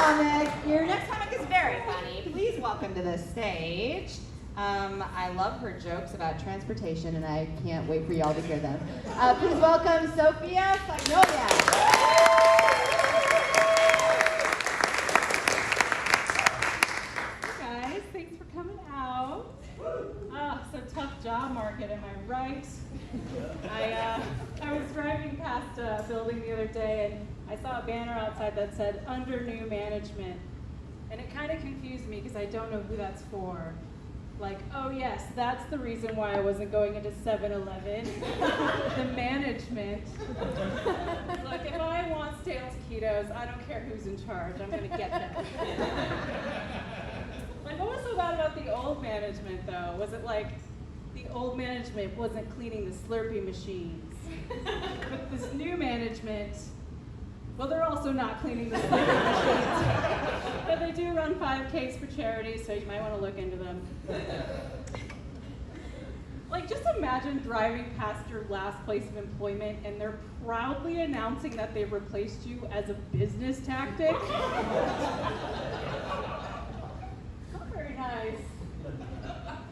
comic. Your next comic is very funny. Please welcome to the stage. I love her jokes about transportation, and I can't wait for y'all to hear them. Please welcome Sophia. Guys, thanks for coming out. Oh, so tough job market, am I right? I was driving past a building the other day, and I saw a banner outside that said, "Under new management." And it kind of confused me because I don't know who that's for. Like, oh yes, that's the reason why I wasn't going into 7-Eleven. The management. Look, if I want stale taquitos, I don't care who's in charge, I'm gonna get them. Like, what was so bad about the old management though? Was it like the old management wasn't cleaning the Slurpee machines? But this new management, well, they're also not cleaning the Slurpee machines. But they do run 5Ks for charity, so you might want to look into them. Like, just imagine driving past your last place of employment and they're proudly announcing that they've replaced you as a business tactic. Not very nice.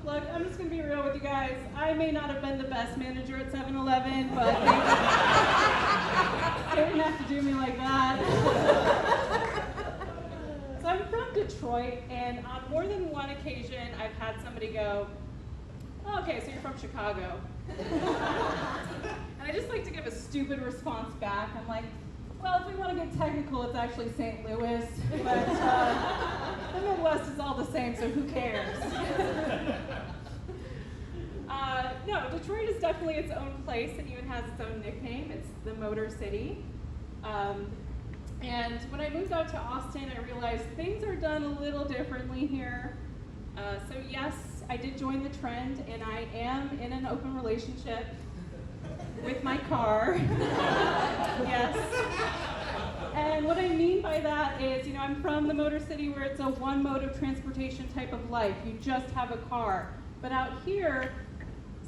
Look, I'm just going to be real with you guys. I may not have been the best manager at 7-Eleven, but they didn't have to do me like that. So I'm from Detroit, and on more than one occasion, I've had somebody go, "Oh, okay, so you're from Chicago." And I just like to give a stupid response back. I'm like, well, if we want to get technical, it's actually St. Louis, but the Midwest is all the same, so who cares? No, Detroit is definitely its own place. It even has its own nickname. It's the Motor City. And when I moved out to Austin, I realized things are done a little differently here. So yes, I did join the trend, and I am in an open relationship with my car. Yes. And what I mean by that is, I'm from the Motor City where it's a one mode of transportation type of life. You just have a car. But out here,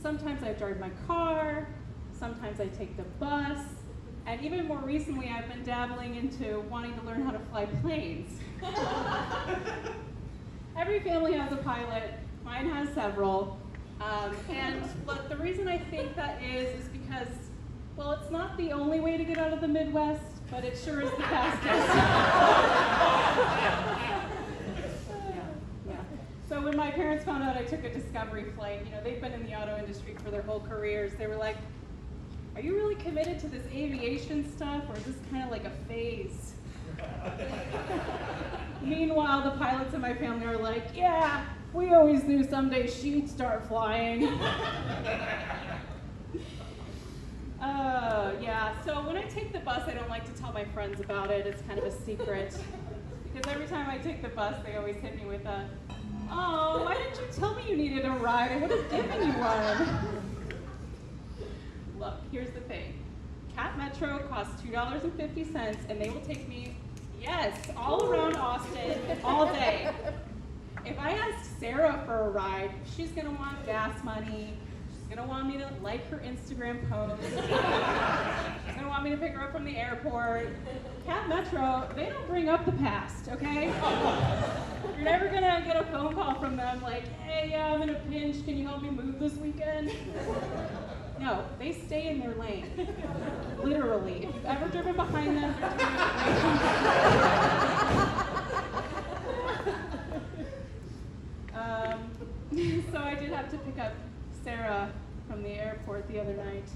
sometimes I drive my car, sometimes I take the bus, and even more recently I've been dabbling into wanting to learn how to fly planes. Every family has a pilot, mine has several. And look, the reason I think that is because, well, it's not the only way to get out of the Midwest, but it sure is the fastest. Yeah. So when my parents found out I took a Discovery flight, they've been in the auto industry for their whole careers, they were like, "Are you really committed to this aviation stuff, or is this kind of like a phase?" Meanwhile, the pilots in my family are like, "Yeah, we always knew someday she'd start flying." Yeah, so when I take the bus, I don't like to tell my friends about it. It's kind of a secret. Because every time I take the bus, they always hit me with a, "Oh, why didn't you tell me you needed a ride? I would have given you one." Look, here's the thing. Cat Metro costs $2.50, and they will take me, yes, all around Austin, all day. If I ask Sarah for a ride, she's gonna want gas money. She's gonna want me to like her Instagram post. She's gonna want me to pick her up from the airport. Cat Metro, they don't bring up the past, okay? You're never gonna get a phone call from them like, "Hey, yeah, I'm in a pinch, can you help me move this weekend?" No, they stay in their lane. Literally. If you've ever driven behind them, they're doing it. So I did have to pick up Sarah from the airport the other night.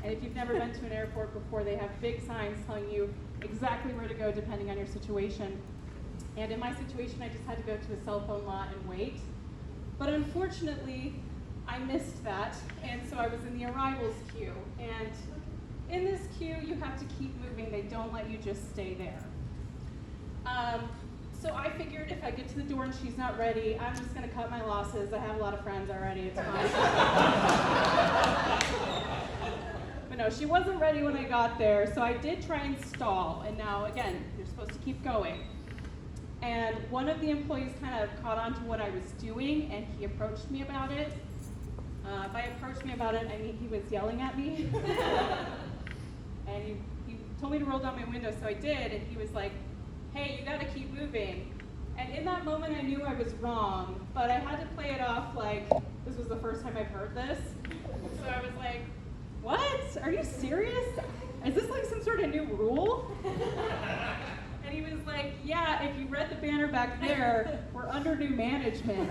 And if you've never been to an airport before, they have big signs telling you exactly where to go depending on your situation. And in my situation, I just had to go to a cell phone lot and wait. But unfortunately, I missed that, and so I was in the arrivals queue. And in this queue, you have to keep moving. They don't let you just stay there. So I figured if I get to the door and she's not ready, I'm just gonna cut my losses. I have a lot of friends already, it's fine. But no, she wasn't ready when I got there, so I did try and stall. And now, again, you're supposed to keep going. And one of the employees kind of caught on to what I was doing, and he approached me about it. By approached me about it, I mean he was yelling at me. And he told me to roll down my window, so I did, and he was like, "Hey, you gotta keep moving. moving. And in that moment, I knew I was wrong, but I had to play it off like this was the first time I've heard this. So I was like, what? Are you serious? Is this like some sort of new rule? And he was like, yeah, if you read the banner back there, we're under new management.